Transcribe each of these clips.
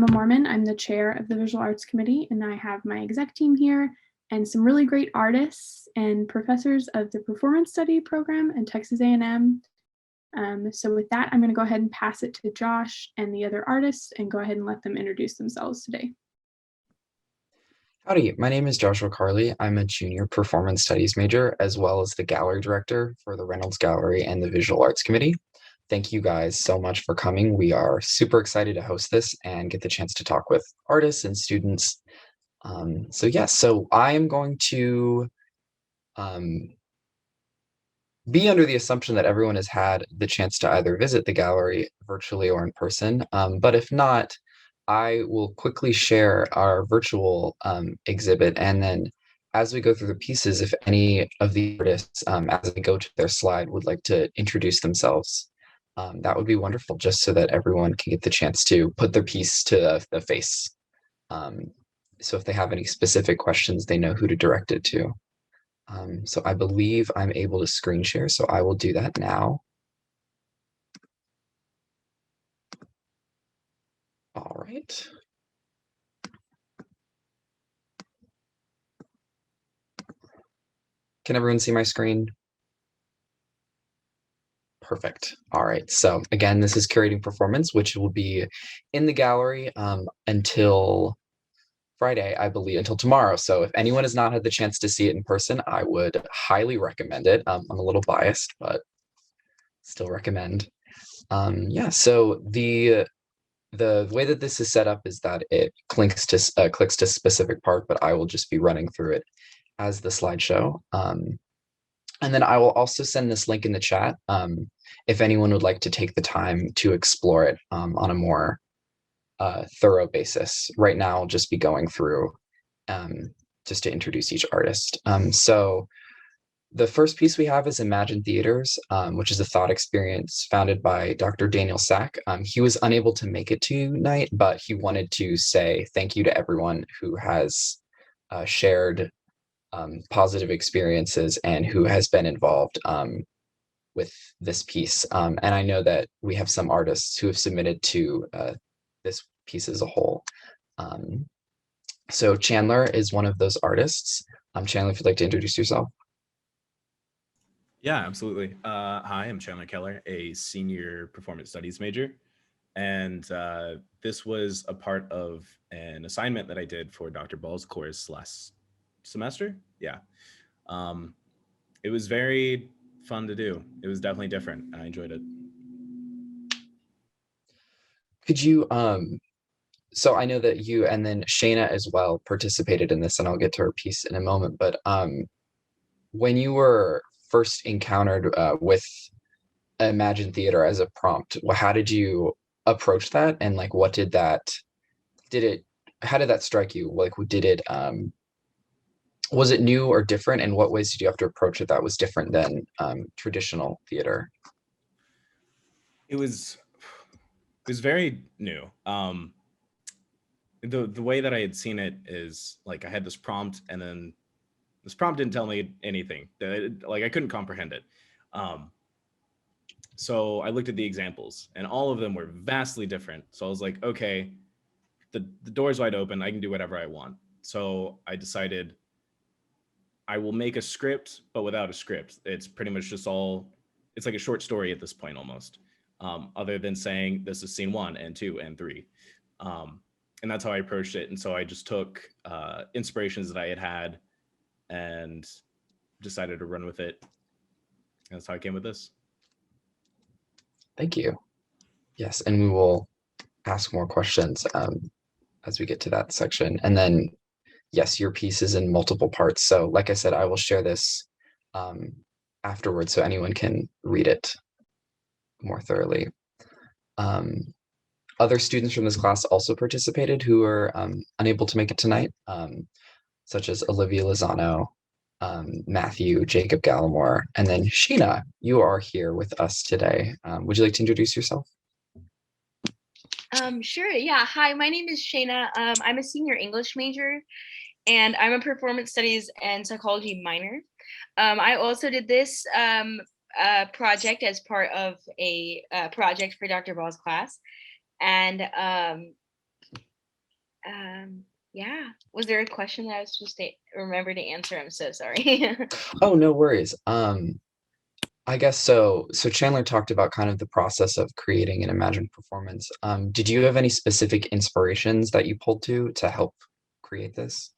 Emma Mormon. I'm the chair of the Visual Arts Committee, and I have my exec team here and some really great artists and professors of the Performance Study program at Texas A&M. So with that, I'm going to go ahead and pass it to Josh and the other artists and go ahead and let them introduce themselves today. Howdy, my name is Joshua Carley. I'm a junior performance studies major, as well as the gallery director for the Reynolds Gallery and the Visual Arts Committee. Thank you guys so much for coming. We are super excited to host this and get the chance to talk with artists and students. So I am going to be under the assumption that everyone has had the chance to either visit the gallery virtually or in person. But if not, I will quickly share our virtual exhibit, and then as we go through the pieces, if any of the artists, as they go to their slide, would like to introduce themselves, that would be wonderful, just so that everyone can get the chance to put their piece to the face. So if they have any specific questions, they know who to direct it to. So I believe I'm able to screen share, so I will do that now. All right. Can everyone see my screen? Perfect. All right. So again, this is Curating Performance, which will be in the gallery until Friday, I believe, until tomorrow. So if anyone has not had the chance to see it in person, I would highly recommend it. I'm a little biased, but still recommend. So the way that this is set up is that it clicks to a specific part, but I will just be running through it as the slideshow. And then I will also send this link in the chat if anyone would like to take the time to explore it on a more thorough basis. Right now, I'll just be going through just to introduce each artist. So the first piece we have is Imagine Theaters, which is a thought experience founded by Dr. Daniel Sack. He was unable to make it tonight, but he wanted to say thank you to everyone who has shared positive experiences and who has been involved with this piece. And I know that we have some artists who have submitted to this piece as a whole. So Chandler is one of those artists. Chandler, if you'd like to introduce yourself. Yeah, absolutely. Hi, I'm Chandler Keller, a senior performance studies major. And this was a part of an assignment that I did for Dr. Ball's course last semester. Yeah. It was very fun to do. It was definitely different. I enjoyed it. Could you, so I know that you and then Shayna as well participated in this, and I'll get to her piece in a moment, but when you were first encountered with Imagine Theater as a prompt, how did you approach that? And like, how did that strike you? Like, was it new or different? And what ways did you have to approach it that was different than traditional theater? It was very new. The way that I had seen it is like I had this prompt, and then this prompt didn't tell me anything. Like I couldn't comprehend it. So I looked at the examples, and all of them were vastly different. So I was like, okay, the door's wide open. I can do whatever I want. So I decided I will make a script, but without a script. It's pretty much just it's like a short story at this point almost, other than saying this is scene 1 and 2 and 3. And that's how I approached it. And so I just took inspirations that I had and decided to run with it. And that's how I came with this. Thank you. Yes, and we will ask more questions as we get to that section. And then, yes, your piece is in multiple parts. So like I said, I will share this afterwards so anyone can read it more thoroughly. Other students from this class also participated who are unable to make it tonight, such as Olivia Lozano, Matthew, Jacob Gallimore, and then Sheena, you are here with us today. Would you like to introduce yourself? Sure. Yeah. Hi, my name is Shayna. I'm a senior English major, and I'm a performance studies and psychology minor. I also did this project as part of a project for Dr. Ball's class. And Yeah. Was there a question that I was supposed to remember to answer? I'm so sorry. Oh, no worries. I guess so. So Chandler talked about kind of the process of creating an imagined performance. Did you have any specific inspirations that you pulled to help create this?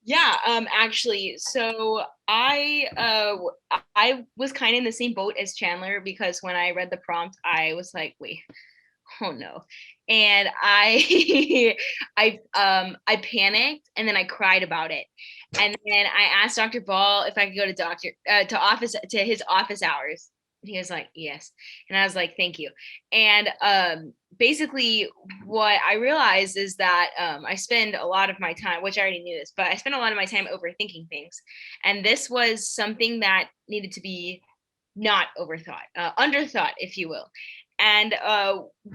Yeah, actually, so I was kind of in the same boat as Chandler, because when I read the prompt, I was like, wait, oh no. And I I panicked, and then I cried about it. And then I asked Dr. Ball if I could go to his office hours. And he was like, yes. And I was like, thank you. And basically what I realized is that I spend a lot of my time, which I already knew this, but I spend a lot of my time overthinking things. And this was something that needed to be not overthought, underthought, if you will. And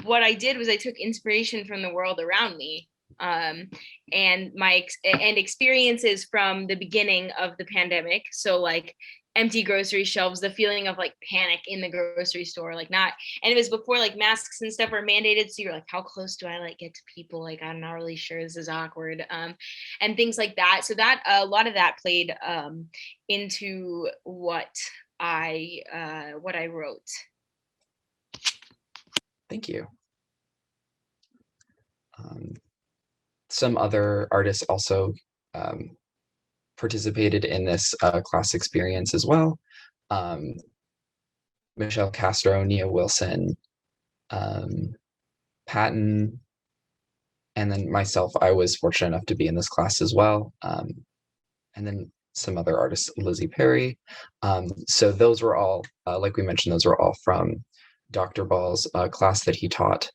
what I did was I took inspiration from the world around me, and and experiences from the beginning of the pandemic. So like empty grocery shelves, the feeling of like panic in the grocery store, like not, and it was before like masks and stuff were mandated. So you're like, how close do I like get to people? Like, I'm not really sure, this is awkward. And things like that. So that a lot of that played into what I wrote. Thank you. Some other artists also participated in this class experience as well. Michelle Castro, Nia Wilson, Patton, and then myself. I was fortunate enough to be in this class as well. And then some other artists, Lizzie Perry. So those were all, like we mentioned, those were all from Dr. Ball's class that he taught.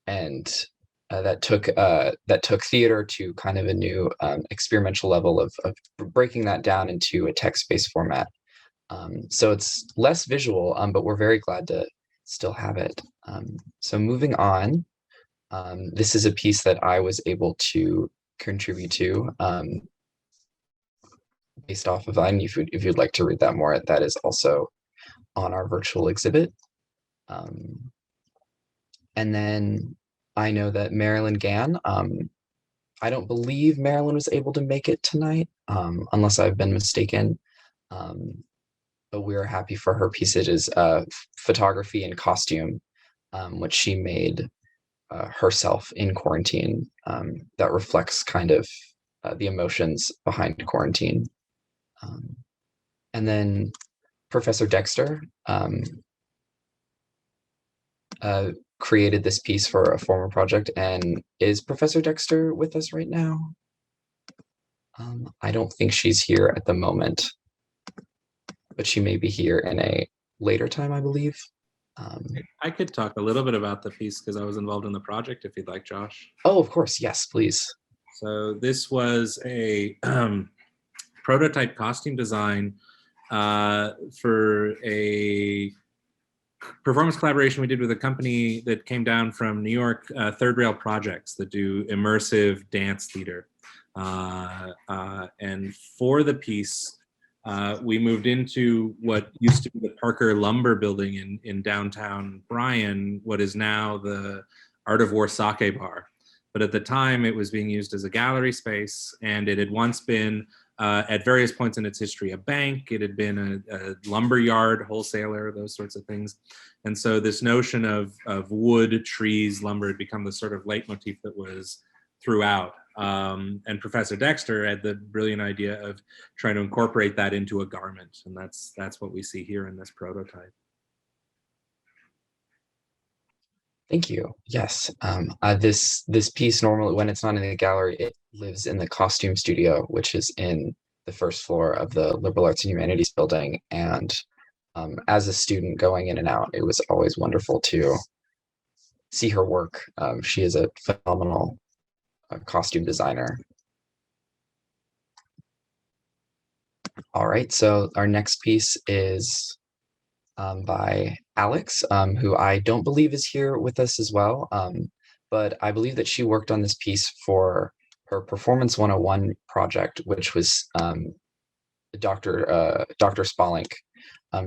And that took theater to kind of a new experimental level of breaking that down into a text-based format. So it's less visual, but we're very glad to still have it. So moving on, this is a piece that I was able to contribute to based off of, and if you'd like to read that more, that is also on our virtual exhibit. And then I know that Marilyn Gann, I don't believe Marilyn was able to make it tonight, unless I've been mistaken. But we're happy for her piece. It is photography and costume, which she made herself in quarantine, that reflects kind of the emotions behind quarantine. And then Professor Dexter created this piece for a former project. And is Professor Dexter with us right now? I don't think she's here at the moment, but she may be here in a later time, I believe. I could talk a little bit about the piece because I was involved in the project, if you'd like, Josh. Oh, of course. Yes, please. So this was a prototype costume design for a performance collaboration we did with a company that came down from New York, Third Rail Projects, that do immersive dance theater. And for the piece, we moved into what used to be the Parker Lumber Building in downtown Bryan, what is now the Art of War Sake Bar. But at the time, it was being used as a gallery space, and it had once been, at various points in its history, a bank. It had been a lumber yard, wholesaler, those sorts of things. And so this notion of wood, trees, lumber had become the sort of leitmotif that was throughout. And Professor Dexter had the brilliant idea of trying to incorporate that into a garment. And that's what we see here in this prototype. Thank you. Yes, this piece normally, when it's not in the gallery, it lives in the costume studio, which is in the first floor of the Liberal Arts and Humanities building. And as a student going in and out, it was always wonderful to see her work. She is a phenomenal costume designer. All right, so our next piece is by Alex, who I don't believe is here with us as well, but I believe that she worked on this piece for her Performance 101 project, which was Dr. Spalink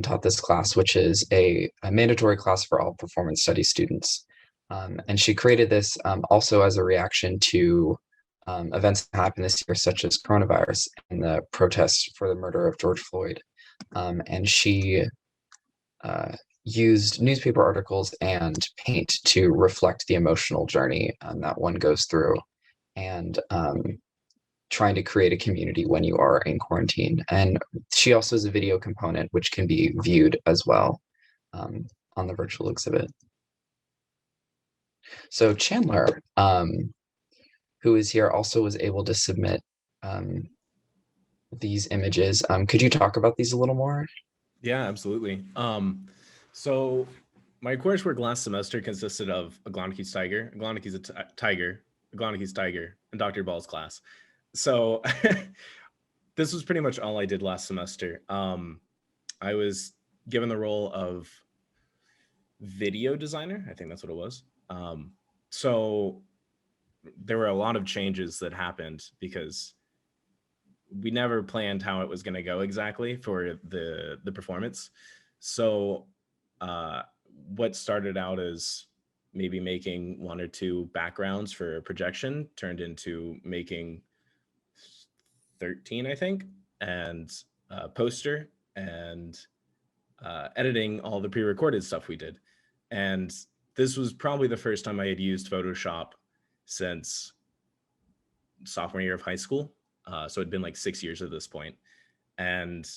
taught this class, which is a mandatory class for all performance studies students. And she created this also as a reaction to events that happened this year, such as coronavirus and the protests for the murder of George Floyd. And she used newspaper articles and paint to reflect the emotional journey that one goes through, and trying to create a community when you are in quarantine. And she also has a video component, which can be viewed as well on the virtual exhibit. So Chandler, who is here, also was able to submit these images. Could you talk about these a little more? Yeah, absolutely. So my coursework last semester consisted of Aglanicus tiger, Aglanicus tiger, Aglanicus tiger, and Dr. Ball's class. So this was pretty much all I did last semester. I was given the role of video designer. I think that's what it was. So there were a lot of changes that happened because we never planned how it was going to go exactly for the performance. So what started out as maybe making 1 or 2 backgrounds for a projection turned into making 13, I think, and poster and editing all the pre-recorded stuff we did. And this was probably the first time I had used Photoshop since sophomore year of high school. So it'd been like 6 years at this point. And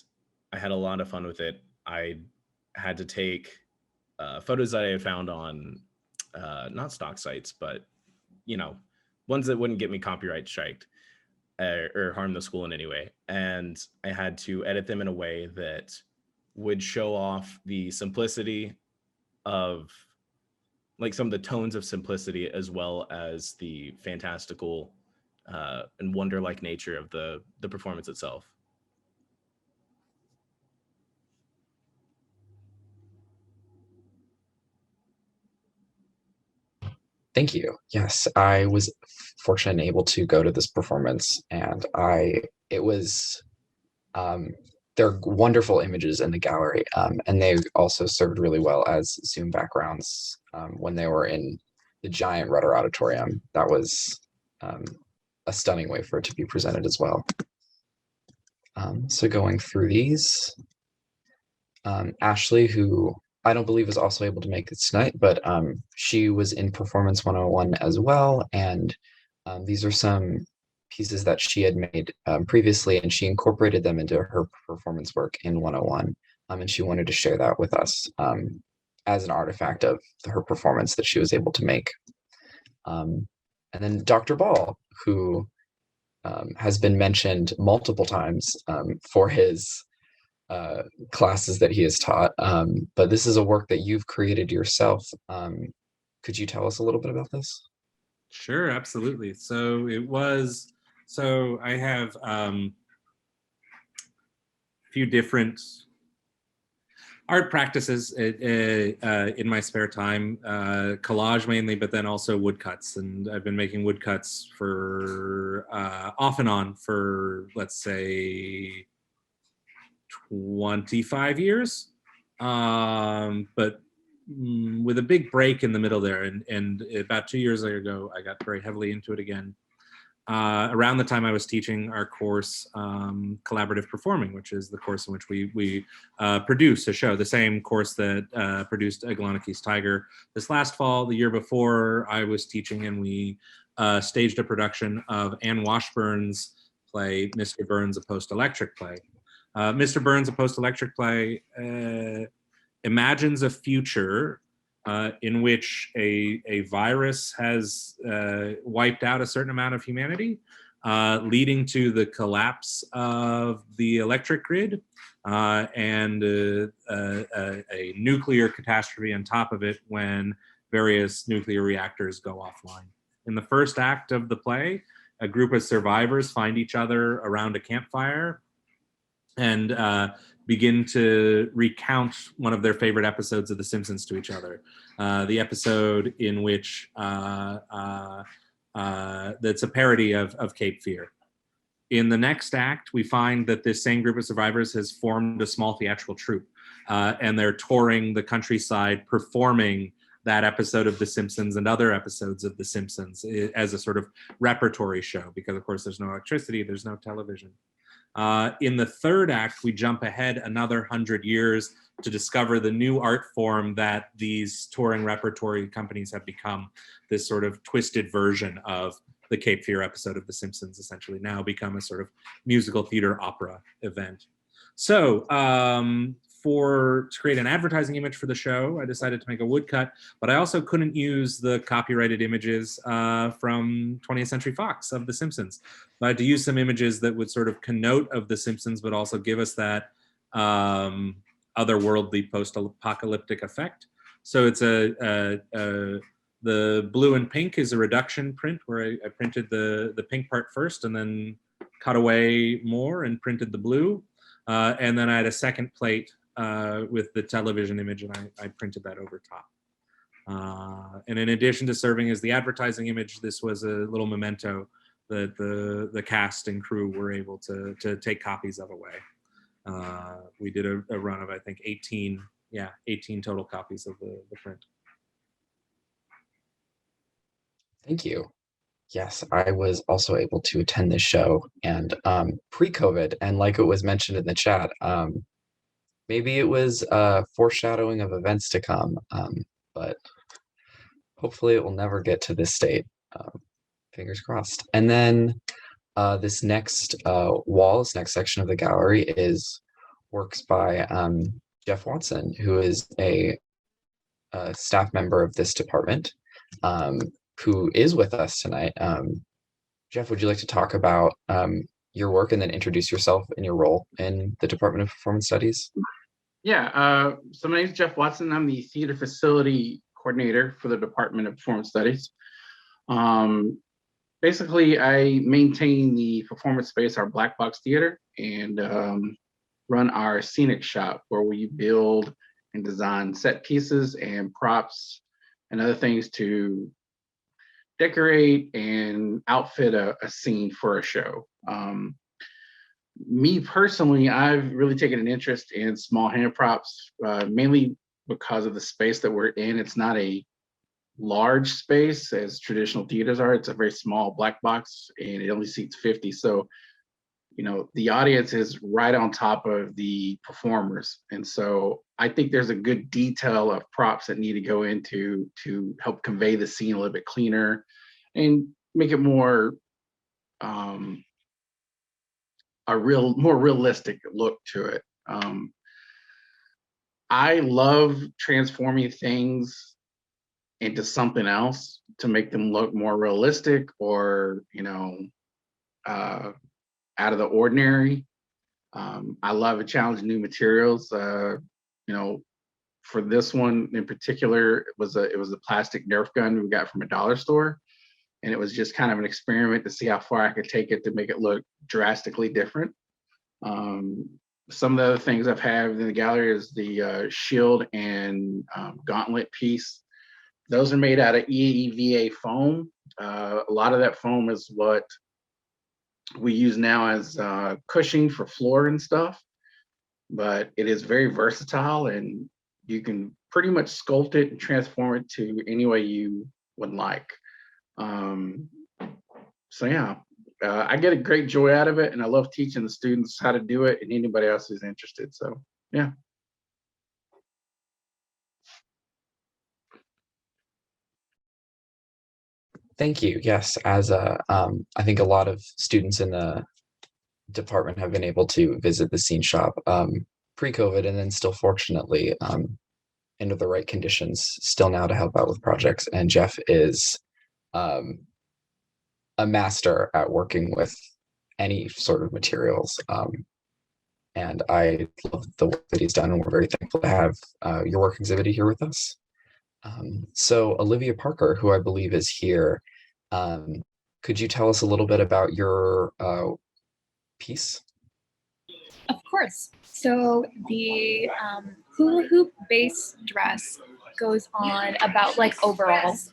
I had a lot of fun with it. I had to take photos that I had found on not stock sites, but, you know, ones that wouldn't get me copyright striked or harm the school in any way. And I had to edit them in a way that would show off the simplicity of, like, some of the tones of simplicity, as well as the fantastical and wonder-like nature of the performance itself. Thank you. Yes, I was fortunate and able to go to this performance, and it was they're wonderful images in the gallery, and they also served really well as Zoom backgrounds when they were in the giant Rudder Auditorium. That was a stunning way for it to be presented as well. So going through these, Ashley, who I don't believe is also able to make this tonight, but she was in Performance 101 as well, and these are some pieces that she had made previously, and she incorporated them into her performance work in 101, and she wanted to share that with us as an artifact of her performance that she was able to make. And then Dr. Ball, who has been mentioned multiple times for his classes that he has taught, but this is a work that you've created yourself. Could you tell us a little bit about this? Sure, absolutely. So I have a few different art practices in my spare time, collage mainly, but then also woodcuts. And I've been making woodcuts for off and on for, let's say, 25 years, but with a big break in the middle there. And about 2 years ago, I got very heavily into it again. Around the time I was teaching our course, Collaborative Performing, which is the course in which we produce a show, the same course that produced Aglanicus Tiger this last fall. The year before, I was teaching, and we staged a production of Anne Washburn's play, Mr. Burns, a Post-Electric Play. Mr. Burns, a Post-Electric Play imagines a future in which a virus has wiped out a certain amount of humanity, leading to the collapse of the electric grid and a nuclear catastrophe on top of it when various nuclear reactors go offline. In the first act of the play, a group of survivors find each other around a campfire and begin to recount one of their favorite episodes of The Simpsons to each other. The episode in which that's a parody of Cape Fear. In the next act, we find that this same group of survivors has formed a small theatrical troupe, and they're touring the countryside performing that episode of The Simpsons and other episodes of The Simpsons as a sort of repertory show, because of course there's no electricity, there's no television. In the third act, we jump ahead another 100 years to discover the new art form that these touring repertory companies have become, this sort of twisted version of the Cape Fear episode of The Simpsons, essentially now become a sort of musical theater opera event. So to create an advertising image for the show, I decided to make a woodcut, but I also couldn't use the copyrighted images from 20th Century Fox of The Simpsons. So I had to use some images that would sort of connote of The Simpsons, but also give us that otherworldly post-apocalyptic effect. So it's the blue and pink is a reduction print where I printed the pink part first and then cut away more and printed the blue. And then I had a second plate with the television image, and I printed that over top. And in addition to serving as the advertising image, this was a little memento that the cast and crew were able to take copies of away. We did a run of, I think, 18 total copies of the print. Thank you. Yes, I was also able to attend this show, and pre-COVID, and like it was mentioned in the chat, maybe it was foreshadowing of events to come, but hopefully it will never get to this state. Fingers crossed. And then this next this next section of the gallery is works by Jeff Watson, who is a staff member of this department, who is with us tonight. Jeff, would you like to talk about your work and then introduce yourself and your role in the Department of Performance Studies? Yeah, so my name is Jeff Watson. I'm the theater facility coordinator for the Department of Performance Studies. Basically, I maintain the performance space, our black box theater, and run our scenic shop where we build and design set pieces and props and other things to decorate and outfit a scene for a show. Me personally, I've really taken an interest in small hand props, mainly because of the space that we're in. It's not a large space as traditional theaters are. It's a very small black box and it only seats 50. So, you know, the audience is right on top of the performers. And so I think there's a good detail of props that need to go into to help convey the scene a little bit cleaner and make it more more realistic look to it. I love transforming things into something else to make them look more realistic or, you know, out of the ordinary. I love to challenge new materials. You know, for this one in particular, it was a plastic Nerf gun we got from a dollar store. And it was just kind of an experiment to see how far I could take it to make it look drastically different. Some of the other things I've had in the gallery is the shield and gauntlet piece. Those are made out of EVA foam. A lot of that foam is what we use now as cushioning for floor and stuff, but it is very versatile and you can pretty much sculpt it and transform it to any way you would like. So yeah, I get a great joy out of it, and I love teaching the students how to do it and anybody else who's interested. So yeah. Thank you. Yes, as I think a lot of students in the department have been able to visit the scene shop pre-COVID, and then still fortunately under the right conditions still now to help out with projects. And Jeff is a master at working with any sort of materials. And I love the work that he's done, and we're very thankful to have your work exhibited here with us. So Olivia Parker, who I believe is here, could you tell us a little bit about your piece? Of course. So the hula hoop base dress goes on about like overalls.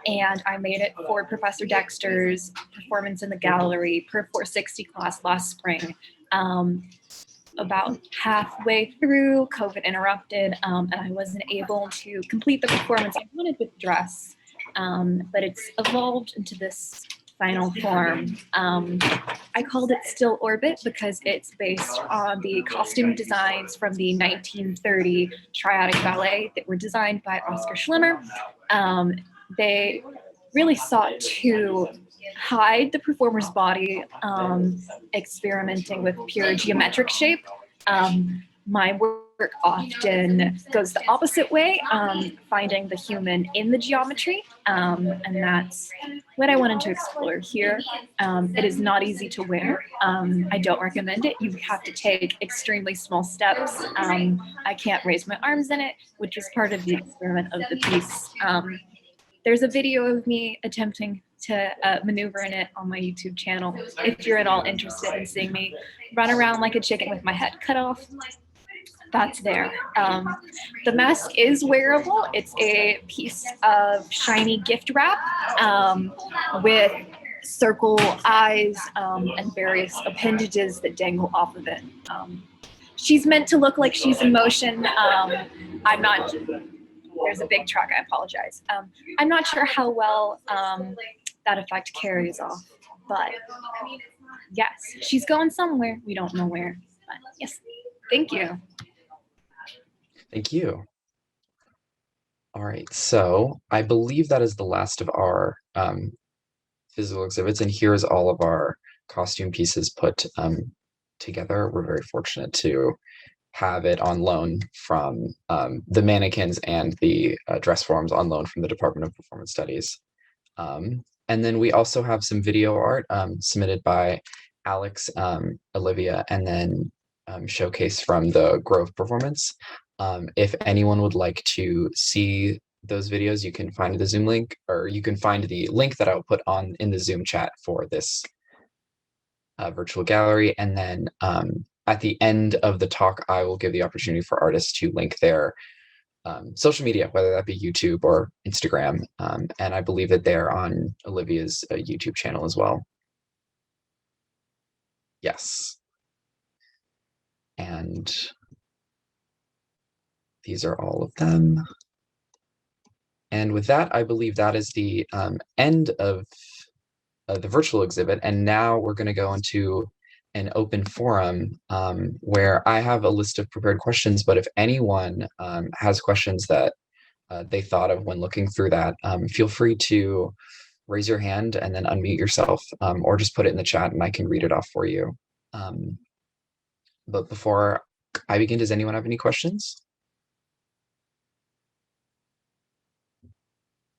And I made it for Professor Dexter's performance in the gallery per 460 class last spring. about halfway through, COVID interrupted, and I wasn't able to complete the performance I wanted with dress, but it's evolved into this final form. I called it Still Orbit because it's based on the costume designs from the 1930 triadic ballet that were designed by Oscar Schlemmer. They really sought to hide the performer's body, experimenting with pure geometric shape. My work often goes the opposite way, finding the human in the geometry, and that's what I wanted to explore here. It is not easy to wear. I don't recommend it. You have to take extremely small steps. I can't raise my arms in it, which is part of the experiment of the piece. There's a video of me attempting to maneuver in it on my YouTube channel. If you're at all interested in seeing me run around like a chicken with my head cut off, that's there. The mask is wearable. It's a piece of shiny gift wrap with circle eyes and various appendages that dangle off of it. She's meant to look like she's in motion. I'm not. There's a big truck, I apologize. I'm not sure how well that effect carries off, but yes, she's going somewhere. We don't know where, but yes, thank you. Thank you. All right, so I believe that is the last of our physical exhibits, and here's all of our costume pieces put together. We're very fortunate to have it on loan from the mannequins and the dress forms on loan from the Department of Performance Studies. And then we also have some video art submitted by Alex, Olivia, and then showcase from the Grove performance. If anyone would like to see those videos, you can find the Zoom link, or you can find the link that I'll put on in the Zoom chat for this virtual gallery. And then at the end of the talk, I will give the opportunity for artists to link their social media, whether that be YouTube or Instagram. And I believe that they're on Olivia's YouTube channel as well. Yes. And these are all of them. And with that, I believe that is the end of the virtual exhibit. And now we're going to go into an open forum where I have a list of prepared questions, but if anyone has questions that they thought of when looking through that, feel free to raise your hand and then unmute yourself, or just put it in the chat and I can read it off for you. But before I begin, does anyone have any questions?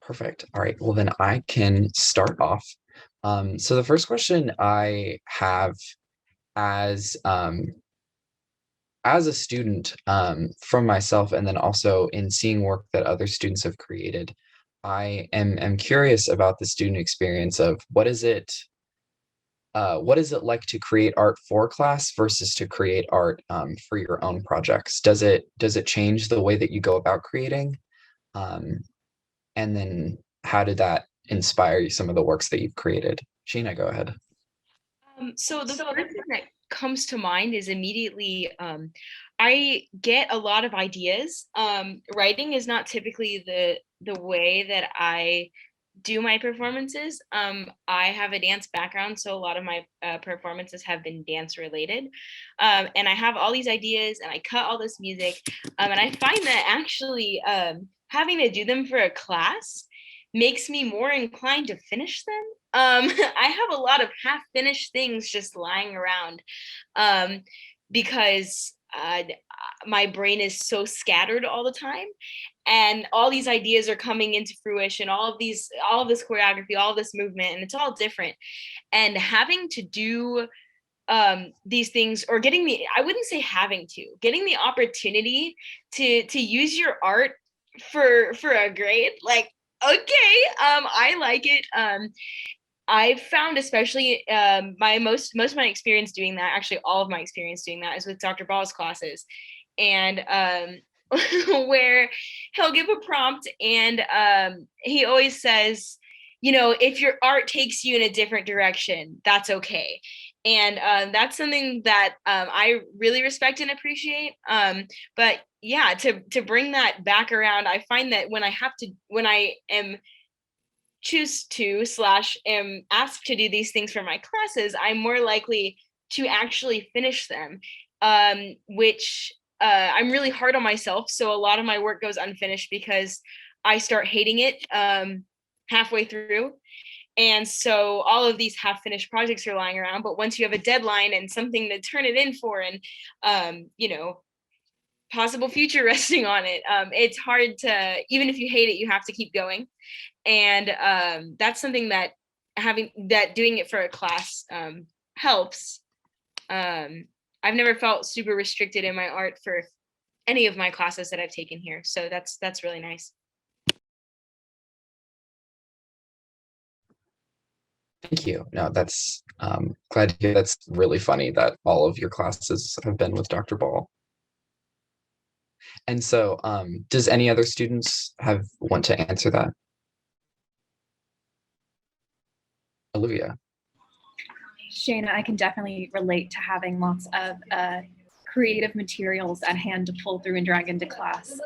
Perfect. All right, well then I can start off. So the first question I have as a student from myself, and then also in seeing work that other students have created, I am curious about the student experience of what is it like to create art for class versus to create art for your own projects? Does it change the way that you go about creating? And then how did that inspire some of the works that you've created? Sheena, go ahead. So the first thing that comes to mind is immediately I get a lot of ideas. Writing is not typically the way that I do my performances. I have a dance background, so a lot of my performances have been dance related. And I have all these ideas and I cut all this music. And I find that actually having to do them for a class makes me more inclined to finish them. I have a lot of half-finished things just lying around because my brain is so scattered all the time, and all these ideas are coming into fruition. All of this choreography, all of this movement, and it's all different. And having to do these things, or getting the opportunity to use your art for a grade, like, okay, I like it. I've found, especially most of my experience doing that, actually all of my experience doing that, is with Dr. Ball's classes, and where he'll give a prompt and he always says, if your art takes you in a different direction, that's okay. And that's something that I really respect and appreciate. But yeah, to bring that back around, I find that when I am choose to / am asked to do these things for my classes, I'm more likely to actually finish them, which I'm really hard on myself. So a lot of my work goes unfinished because I start hating it halfway through. And so all of these half finished projects are lying around, but once you have a deadline and something to turn it in for, and possible future resting on it, it's hard to, even if you hate it, you have to keep going. And that's something that doing it for a class helps. I've never felt super restricted in my art for any of my classes that I've taken here, so that's really nice. Thank you. No, that's glad to hear. That's really funny that all of your classes have been with Dr. Ball. And so, does any other students want to answer that? Olivia. Shayna, I can definitely relate to having lots of creative materials at hand to pull through and drag into class.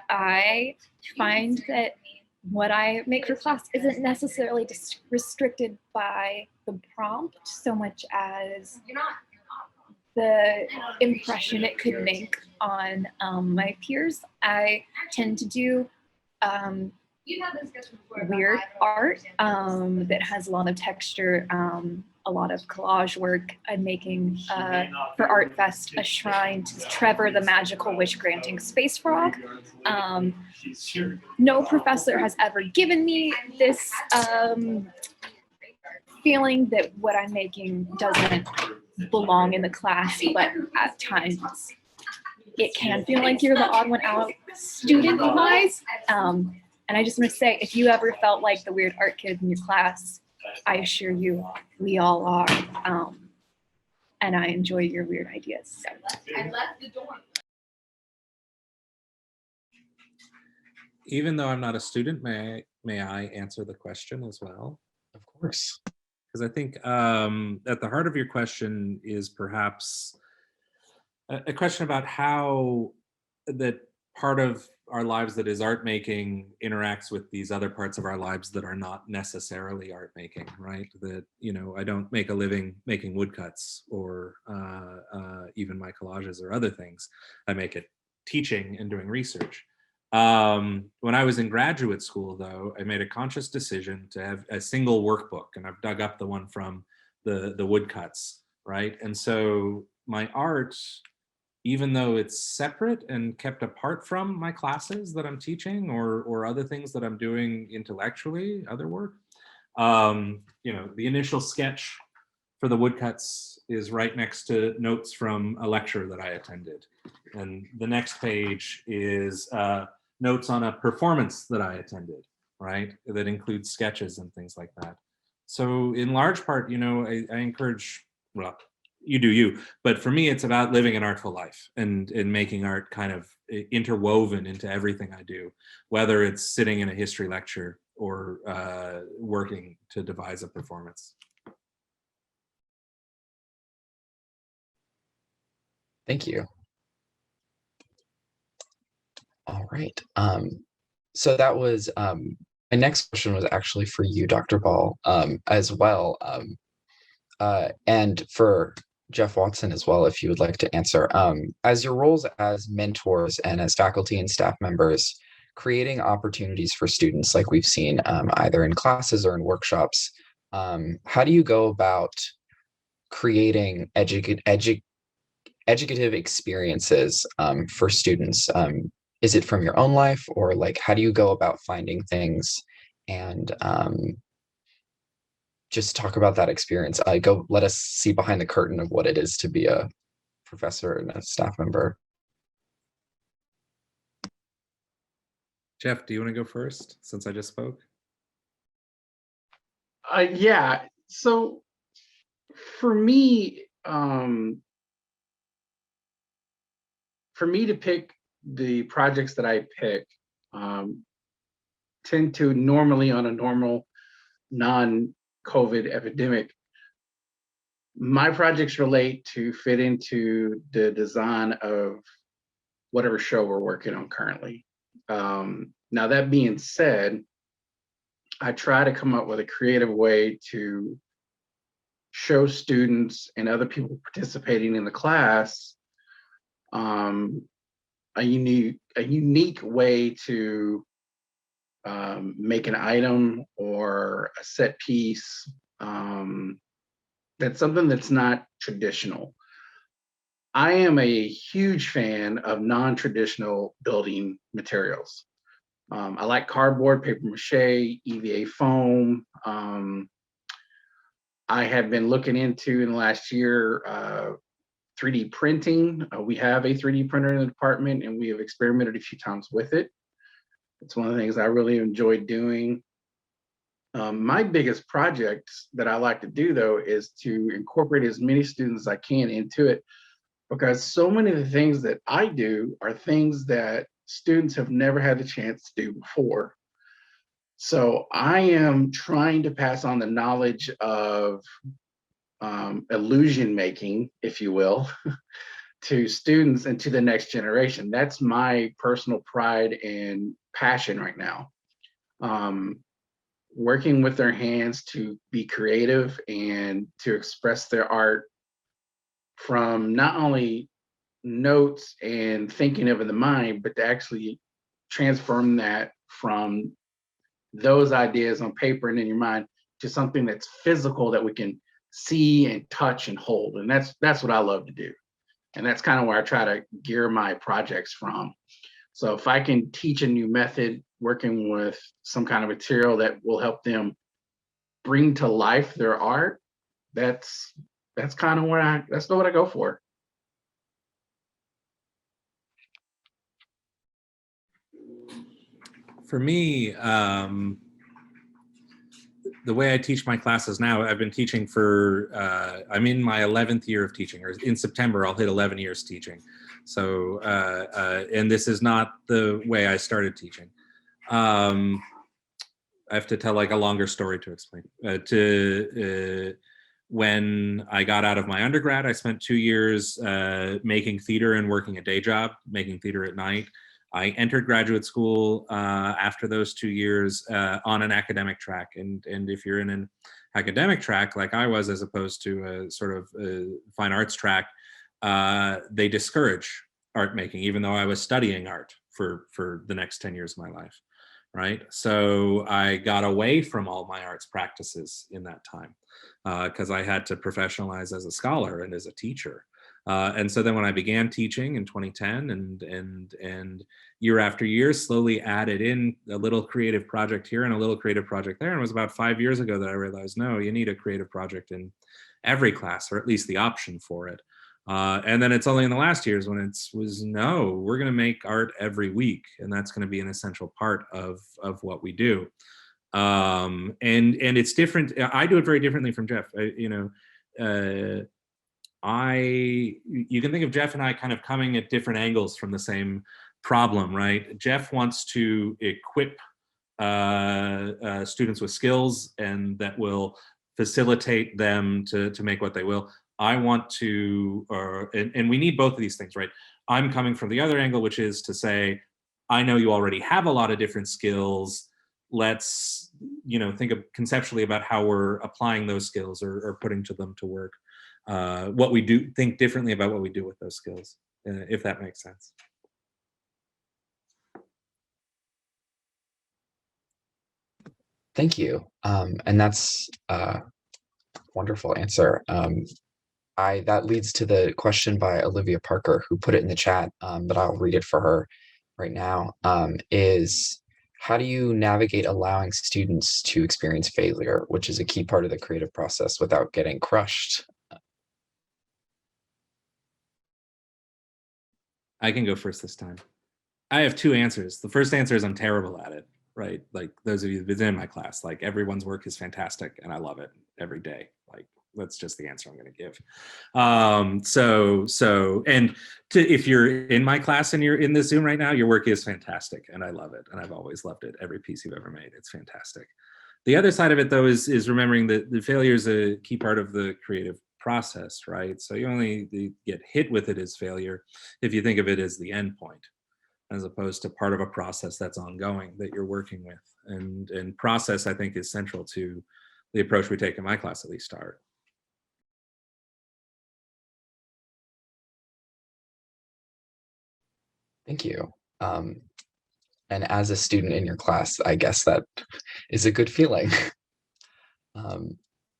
I find that what I make for class isn't necessarily restricted by the prompt so much as the impression it could make on my peers. I tend to do weird art that has a lot of texture, a lot of collage work. I'm making for Art Fest a shrine to Trevor, the magical wish-granting space frog. No professor has ever given me this feeling that what I'm making doesn't belong in the class, but at times it can feel like you're the odd one out student-wise. And I just want to say, if you ever felt like the weird art kid in your class, I assure you, we all are. And I enjoy your weird ideas. So. I left the door. Even though I'm not a student, may I answer the question as well? Of course. Because I think at the heart of your question is perhaps a question about how that part of our lives that is art making interacts with these other parts of our lives that are not necessarily art making, right? That, you know, I don't make a living making woodcuts or even my collages or other things. I make it teaching and doing research. When I was in graduate school, though, I made a conscious decision to have a single workbook, and I've dug up the one from the woodcuts, right? And so my art, even though it's separate and kept apart from my classes that I'm teaching or other things that I'm doing intellectually, other work, you know, the initial sketch for the woodcuts is right next to notes from a lecture that I attended. And the next page is notes on a performance that I attended, right? That includes sketches and things like that. So in large part, you know, I encourage, well, you do you, but for me, it's about living an artful life and making art kind of interwoven into everything I do, whether it's sitting in a history lecture or working to devise a performance. Thank you. All right. So that was my next question was actually for you, Dr. Ball, as well, and for Jeff Watson as well, if you would like to answer. As your roles as mentors and as faculty and staff members, creating opportunities for students like we've seen either in classes or in workshops, how do you go about creating educative experiences for students? Is it from your own life, or like how do you go about finding things and just talk about that experience? Let us see behind the curtain of what it is to be a professor and a staff member. Jeff, do you want to go first since I just spoke? Yeah. So for me to pick the projects that I pick, tend to normally on a normal non-COVID epidemic My projects relate to fit into the design of whatever show we're working on currently. Now, that being said, I try to come up with a creative way to show students and other people participating in the class a unique way to make an item or a set piece that's something that's not traditional. I am a huge fan of non-traditional building materials. I like cardboard, paper mache, EVA foam. I have been looking into in the last year 3D printing. We have a 3D printer in the department and we have experimented a few times with it. It's one of the things I really enjoy doing. My biggest project that I like to do though is to incorporate as many students as I can into it, because so many of the things that I do are things that students have never had the chance to do before. So I am trying to pass on the knowledge of illusion making, if you will, to students and to the next generation. That's my personal pride and passion right now. Working with their hands to be creative and to express their art from not only notes and thinking of in the mind, but to actually transform that from those ideas on paper and in your mind to something that's physical that we can see and touch and hold. And that's what I love to do. And that's kind of where I try to gear my projects from. So if I can teach a new method working with some kind of material that will help them bring to life their art, that's kind of that's what I go for. For me, the way I teach my classes now, I've been teaching for, I'm in my 11th year of teaching, or in September, I'll hit 11 years teaching. So, and this is not the way I started teaching. I have to tell like a longer story to explain. When I got out of my undergrad, I spent 2 years making theater and working a day job, making theater at night. I entered graduate school after those 2 years on an academic track. And if you're in an academic track like I was, as opposed to a sort of fine arts track, they discourage art making, even though I was studying art for the next 10 years of my life, right? So I got away from all my arts practices in that time because I had to professionalize as a scholar and as a teacher. And so then when I began teaching in 2010 and year after year, slowly added in a little creative project here and a little creative project there. And it was about 5 years ago that I realized, no, you need a creative project in every class, or at least the option for it. And then it's only in the last years when no, we're going to make art every week. And that's going to be an essential part of what we do. And it's different. I do it very differently from Jeff. You can think of Jeff and I kind of coming at different angles from the same problem, right? Jeff wants to equip students with skills and that will facilitate them to make what they will. I want to, and we need both of these things, right? I'm coming from the other angle, which is to say, I know you already have a lot of different skills. Let's, think of conceptually about how we're applying those skills or putting them to work. What we do, think differently about what we do with those skills, if that makes sense. Thank you. And that's a wonderful answer. That leads to the question by Olivia Parker, who put it in the chat, but I'll read it for her right now, is how do you navigate allowing students to experience failure, which is a key part of the creative process, without getting crushed? I can go first this time. I have two answers. The first answer is I'm terrible at it, right? Like those of you who've been in my class, like everyone's work is fantastic and I love it every day. Like that's just the answer I'm going to give. If you're in my class and you're in this Zoom right now, your work is fantastic and I love it. And I've always loved it. Every piece you've ever made, it's fantastic. The other side of it though is remembering that the failure is a key part of the creative process, right? So you only get hit with it as failure if you think of it as the end point, as opposed to part of a process that's ongoing that you're working with. And process, I think, is central to the approach we take in my class at least, Art. Thank you. And as a student in your class, I guess that is a good feeling.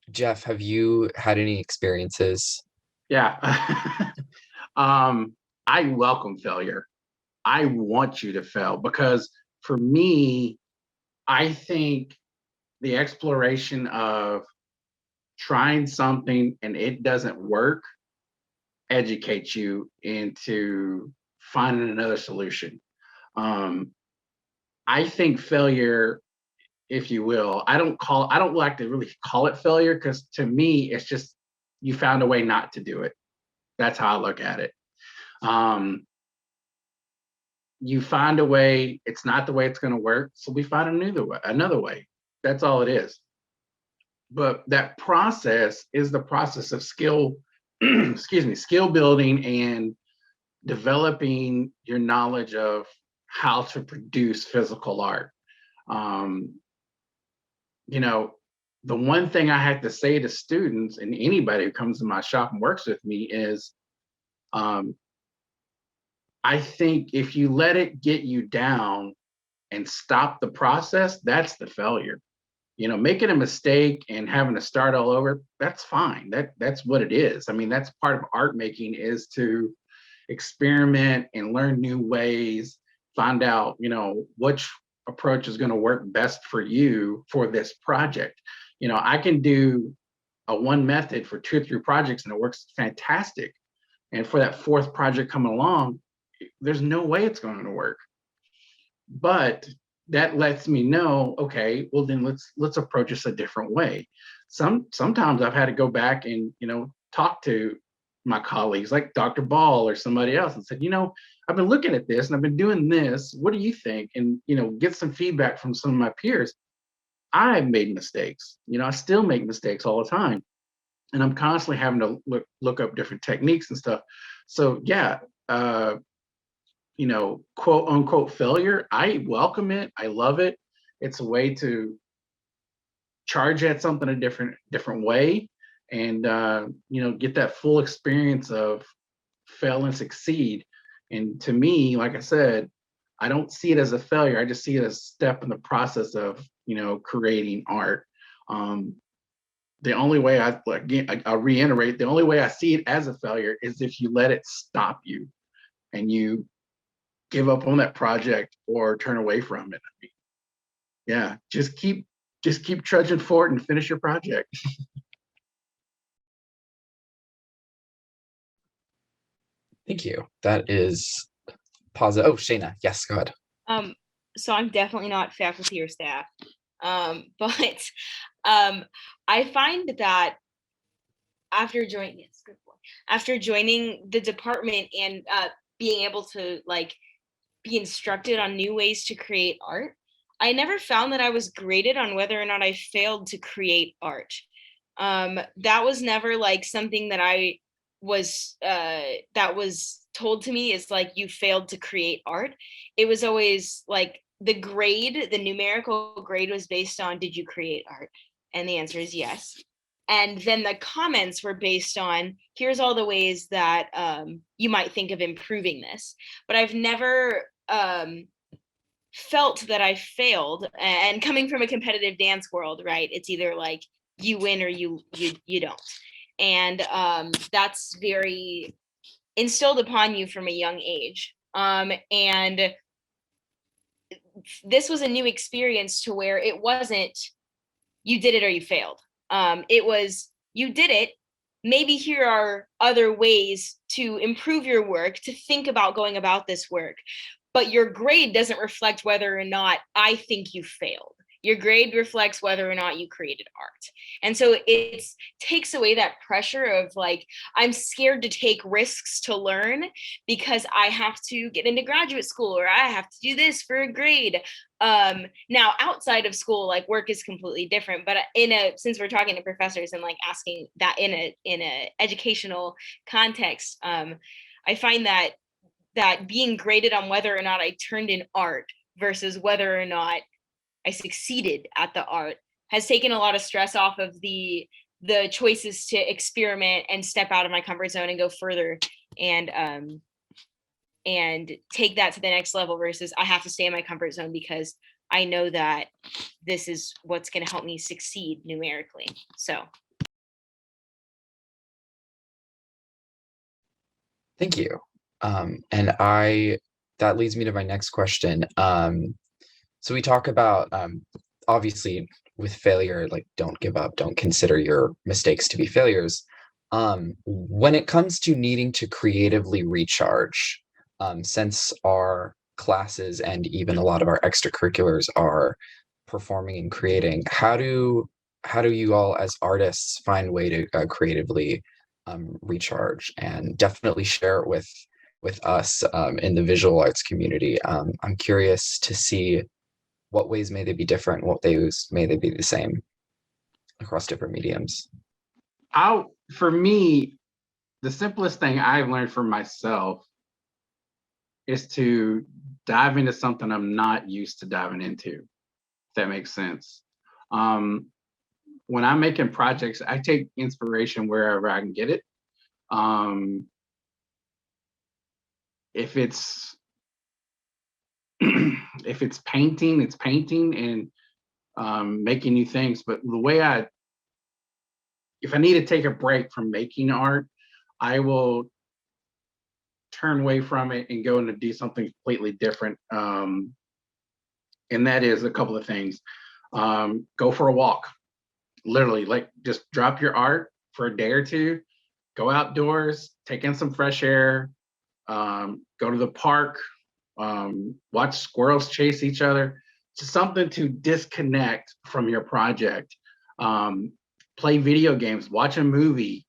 Jeff, have you had any experiences? Yeah. I welcome failure. I want you to fail because for me, I think the exploration of trying something and it doesn't work educates you into finding another solution. I think failure, if you will, I don't like to really call it failure because to me, it's just you found a way not to do it. That's how I look at it. You find a way, it's not the way it's going to work, so we find another way. That's all it is. But that process is the process of skill, skill building and developing your knowledge of how to produce physical art. You know, the one thing I have to say to students and anybody who comes to my shop and works with me is, I think if you let it get you down and stop the process, that's the failure. You know, making a mistake and having to start all over, that's fine. That's what it is. I mean, that's part of art making, is to experiment and learn new ways, find out, you know, which approach is going to work best for you for this project. You know, I can do a one method for 2 or 3 projects and it works fantastic. And for that 4th project coming along, there's no way it's going to work. But that lets me know, okay, well then let's approach this a different way. Sometimes I've had to go back and, you know, talk to my colleagues like Dr. Ball or somebody else and said, you know, I've been looking at this and I've been doing this. What do you think? And, you know, get some feedback from some of my peers. I've made mistakes. You know, I still make mistakes all the time. And I'm constantly having to look up different techniques and stuff. So yeah, you know, quote unquote failure, I welcome it. I love it. It's a way to charge at something a different way, and you know, get that full experience of fail and succeed. And to me, like I said, I don't see it as a failure. I just see it as a step in the process of, you know, creating art. The only way I reiterate, the only way I see it as a failure is if you let it stop you and you give up on that project or turn away from it. I mean, yeah, just keep trudging forward and finish your project. Thank you. That is positive. Oh, Shayna, yes, go ahead. So I'm definitely not faculty or staff, but I find that after joining the department and being able to like be instructed on new ways to create art, I never found that I was graded on whether or not I failed to create art. That was never like something that I was that was told to me is like, you failed to create art. It was always like the numerical grade was based on, did you create art? And the answer is yes. And then the comments were based on, here's all the ways that you might think of improving this. But I've never felt that I failed. And coming from a competitive dance world, right? It's either like you win or you don't. And that's very instilled upon you from a young age. And this was a new experience to where it wasn't you did it or you failed. It was you did it. Maybe here are other ways to improve your work, to think about going about this work. But your grade doesn't reflect whether or not I think you failed. your grade reflects whether or not you created art. And so it takes away that pressure of like, I'm scared to take risks to learn because I have to get into graduate school or I have to do this for a grade. Now outside of school, like work is completely different, but since we're talking to professors and like asking that in a educational context, I find that being graded on whether or not I turned in art versus whether or not I succeeded at the art has taken a lot of stress off of the choices to experiment and step out of my comfort zone and go further and take that to the next level versus I have to stay in my comfort zone because I know that this is what's going to help me succeed numerically. So. Thank you. That leads me to my next question. So we talk about, obviously with failure, like don't give up, don't consider your mistakes to be failures. When it comes to needing to creatively recharge, since our classes and even a lot of our extracurriculars are performing and creating, how do you all as artists find a way to creatively recharge, and definitely share it with us in the visual arts community? I'm curious to see what ways may they be different, what ways may they be the same across different mediums. For me, the simplest thing I've learned for myself is to dive into something I'm not used to diving into, if that makes sense. When I'm making projects, I take inspiration wherever I can get it. If it's painting, it's painting and making new things. But the way if I need to take a break from making art, I will turn away from it and go into do something completely different. And that is a couple of things. Go for a walk, literally, like just drop your art for a day or two, go outdoors, take in some fresh air, go to the park, watch squirrels chase each other, just something to disconnect from your project. Play video games, watch a movie.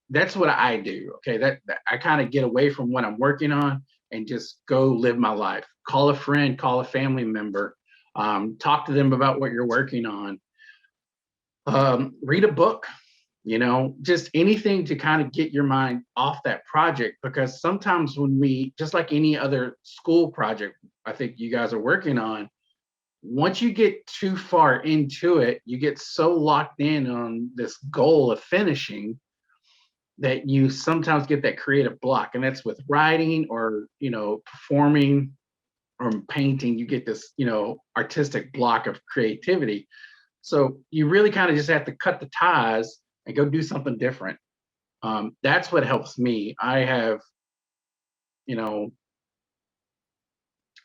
That's what I do. Okay, that I kind of get away from what I'm working on and just go live my life. Call a friend, call a family member, talk to them about what you're working on. Read a book, just anything to kind of get your mind off that project, because sometimes when just like any other school project I think you guys are working on, once you get too far into it, you get so locked in on this goal of finishing that you sometimes get that creative block. And that's with writing or, performing or painting, you get this, artistic block of creativity. So you really kind of just have to cut the ties and go do something different. That's what helps me. I have,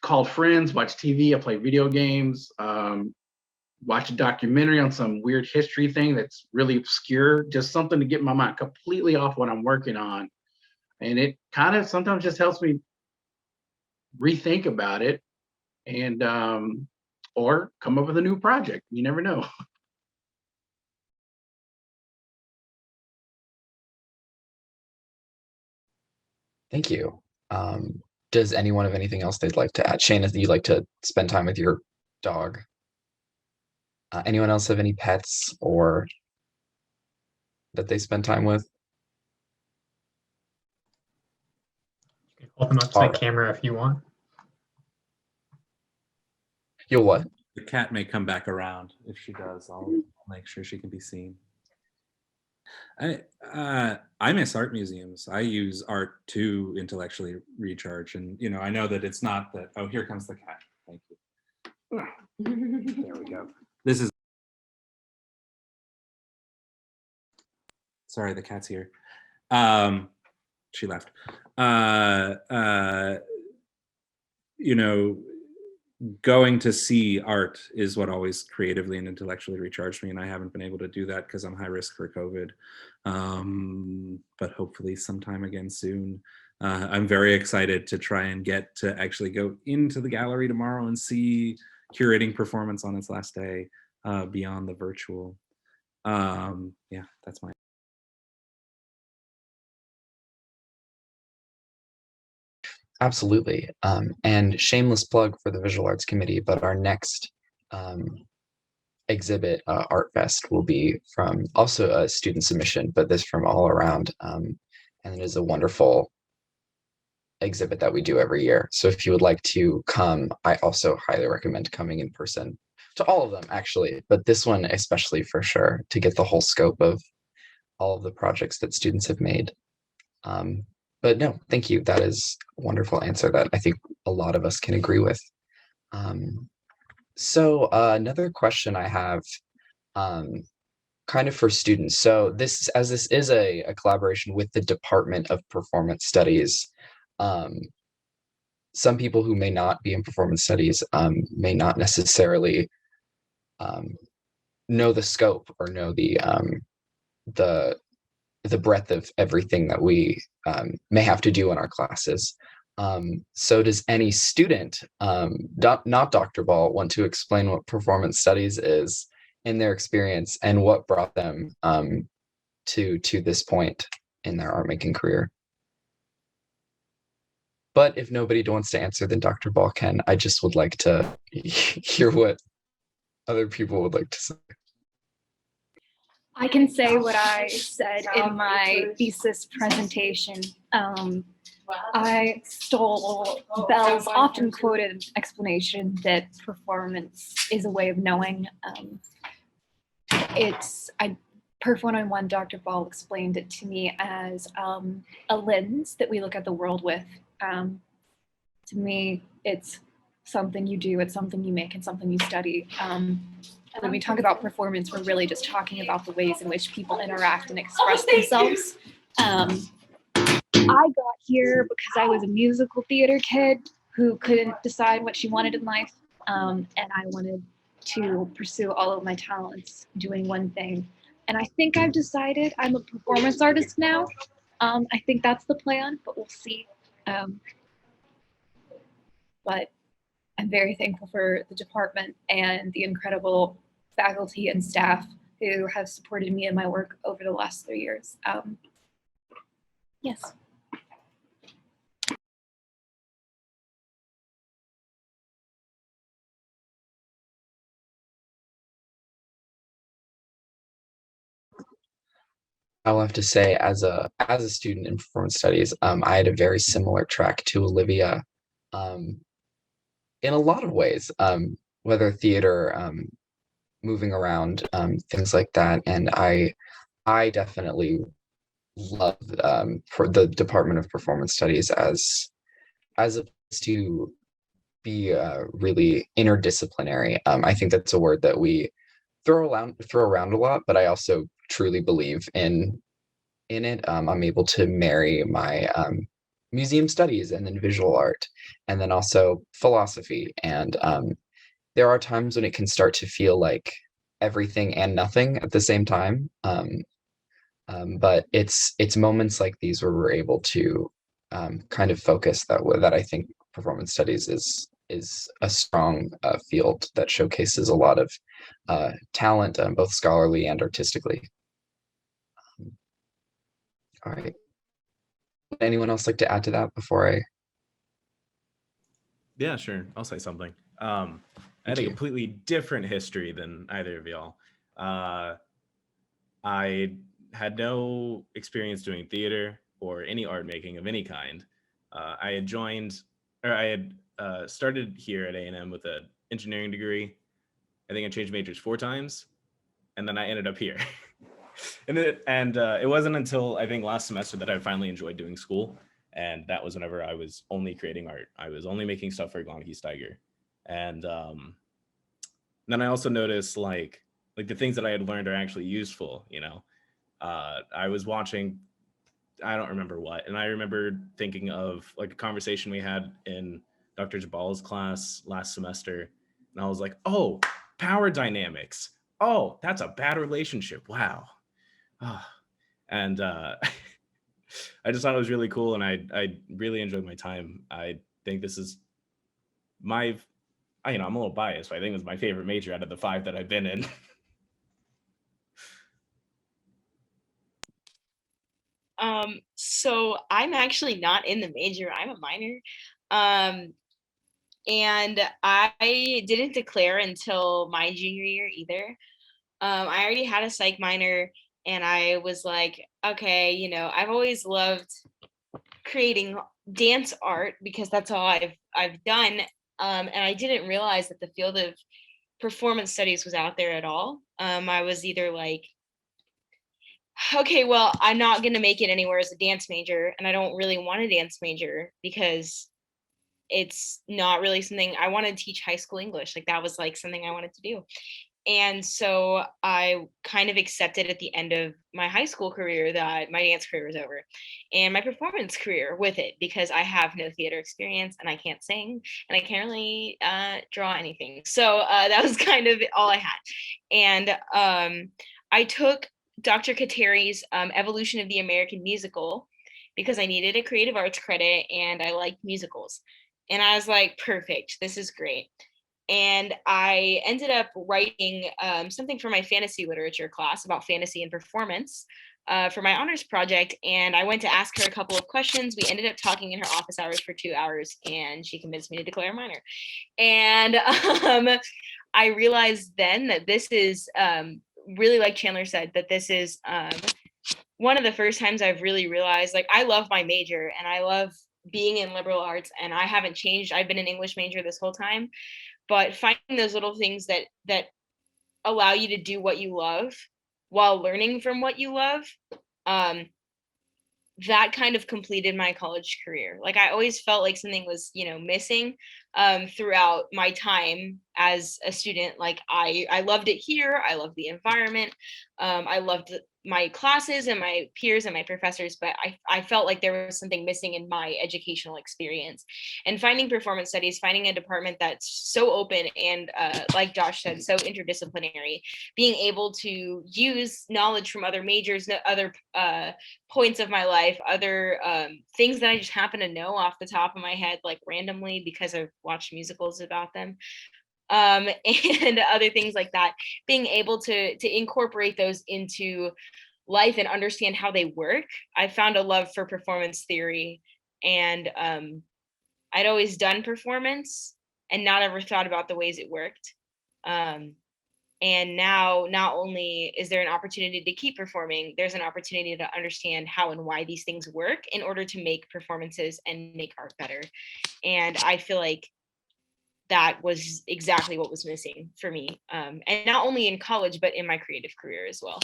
called friends, watch TV, I play video games, watch a documentary on some weird history thing that's really obscure, just something to get my mind completely off what I'm working on. And it kind of sometimes just helps me rethink about it and or come up with a new project. You never know. Thank you. Does anyone have anything else they'd like to add? Shayna, you like to spend time with your dog? Anyone else have any pets or that they spend time with? You can hold them up to the camera if you want. You'll what? The cat may come back around. If she does, I'll make sure she can be seen. I miss art museums. I use art to intellectually recharge, and I know that it's not that. Oh, here comes the cat. Thank you. There we go. This is. Sorry, the cat's here. She left. Going to see art is what always creatively and intellectually recharged me, and I haven't been able to do that because I'm high risk for COVID. But hopefully sometime again soon. I'm very excited to try and get to actually go into the gallery tomorrow and see Curating Performance on its last day beyond the virtual. Yeah, that's my. Absolutely. And shameless plug for the Visual Arts Committee, but our next exhibit, Art Fest, will be from also a student submission, but this from all around. And it is a wonderful exhibit that we do every year. So if you would like to come, I also highly recommend coming in person to all of them, actually, but this one especially for sure, to get the whole scope of all of the projects that students have made. But no, thank you. That is a wonderful answer that I think a lot of us can agree with. So another question I have, kind of for students. So this is a collaboration with the Department of Performance Studies. Some people who may not be in performance studies may not necessarily know the scope or know the breadth of everything that we may have to do in our classes. So does any student, not Dr. Ball, want to explain what performance studies is in their experience and what brought them to this point in their art making career? But if nobody wants to answer, then Dr. Ball can. I just would like to hear what other people would like to say. I can say what I said in my thesis presentation. I stole Bell's often quoted explanation that performance is a way of knowing. Perf 101, Dr. Ball explained it to me as a lens that we look at the world with. To me, it's something you do, it's something you make, and something you study. When we talk about performance, we're really just talking about the ways in which people interact and express themselves. I got here because I was a musical theater kid who couldn't decide what she wanted in life, and I wanted to pursue all of my talents doing one thing. And I think I've decided I'm a performance artist now. I think that's the plan, but we'll see. But I'm very thankful for the department and the incredible faculty and staff who have supported me in my work over the last 3 years. Yes. I'll have to say, as a student in performance studies, I had a very similar track to Olivia, in a lot of ways, whether theater, moving around, things like that. And I definitely love for the Department of Performance Studies as a place to be really interdisciplinary. I think that's a word that we throw around a lot, but I also truly believe in it. I'm able to marry my museum studies and then visual art and then also philosophy. And there are times when it can start to feel like everything and nothing at the same time. But it's moments like these where we're able to kind of focus that I think performance studies is a strong field that showcases a lot of talent, both scholarly and artistically. All right. Would anyone else like to add to that before I? Yeah, sure. I'll say something. I had a completely different history than either of y'all. I had no experience doing theater or any art making of any kind. I had started here at A&M with an engineering degree. I think I changed majors 4 times, and then I ended up here. and it wasn't until I think last semester that I finally enjoyed doing school, and that was whenever I was only creating art. I was only making stuff for Gonki Steiger, and then I also noticed like the things that I had learned are actually useful. I was watching, I don't remember what, and I remember thinking of like a conversation we had in Dr. Jabal's class last semester, and I was like, oh, power dynamics. Oh, that's a bad relationship. Wow. And I just thought it was really cool, and I really enjoyed my time. I think this is my, I'm a little biased, but I think it's my favorite major out of the 5 that I've been in. So I'm actually not in the major, I'm a minor. And I didn't declare until my junior year either. I already had a psych minor, and I was like, okay, I've always loved creating dance art because that's all I've done. And I didn't realize that the field of performance studies was out there at all. I was either like, okay, well, I'm not going to make it anywhere as a dance major, and I don't really want a dance major because it's not really something I want to teach high school English. Like that was like something I wanted to do. And so I kind of accepted at the end of my high school career that my dance career was over, and my performance career with it, because I have no theater experience and I can't sing and I can't really draw anything. So that was kind of all I had. And I took Dr. Kateri's Evolution of the American Musical because I needed a creative arts credit and I liked musicals. And I was like, perfect, this is great. And I ended up writing something for my fantasy literature class about fantasy and performance for my honors project. And I went to ask her a couple of questions. We ended up talking in her office hours for 2 hours, and she convinced me to declare a minor. And I realized then that this is really, like Chandler said, that this is one of the first times I've really realized, like, I love my major and I love being in liberal arts, and I haven't changed. I've been an English major this whole time. But finding those little things that allow you to do what you love while learning from what you love, that kind of completed my college career. Like I always felt like something was, missing throughout my time as a student. Like I loved it here. I loved the environment. I loved my classes and my peers and my professors, but I felt like there was something missing in my educational experience. And finding performance studies, finding a department that's so open and like Josh said, so interdisciplinary, being able to use knowledge from other majors, other points of my life, other things that I just happen to know off the top of my head, like randomly because I've watched musicals about them. And other things like that, being able to incorporate those into life and understand how they work. I found a love for performance theory, and I'd always done performance and not ever thought about the ways it worked. And now not only is there an opportunity to keep performing, there's an opportunity to understand how and why these things work in order to make performances and make art better. And I feel like that was exactly what was missing for me. And not only in college, but in my creative career as well.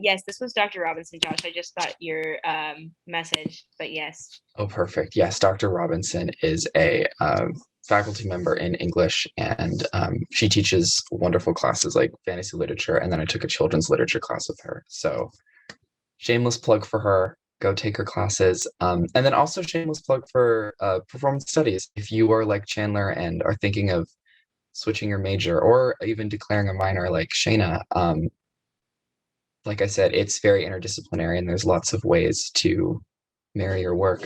Yes, this was Dr. Robinson, Josh. I just got your message, but yes. Oh, perfect. Yes, Dr. Robinson is a faculty member in English, and she teaches wonderful classes like fantasy literature, and then I took a children's literature class with her. So shameless plug for her. Go take her classes. And then also shameless plug for performance studies. If you are like Chandler and are thinking of switching your major or even declaring a minor like Shayna, like I said, it's very interdisciplinary and there's lots of ways to marry your work.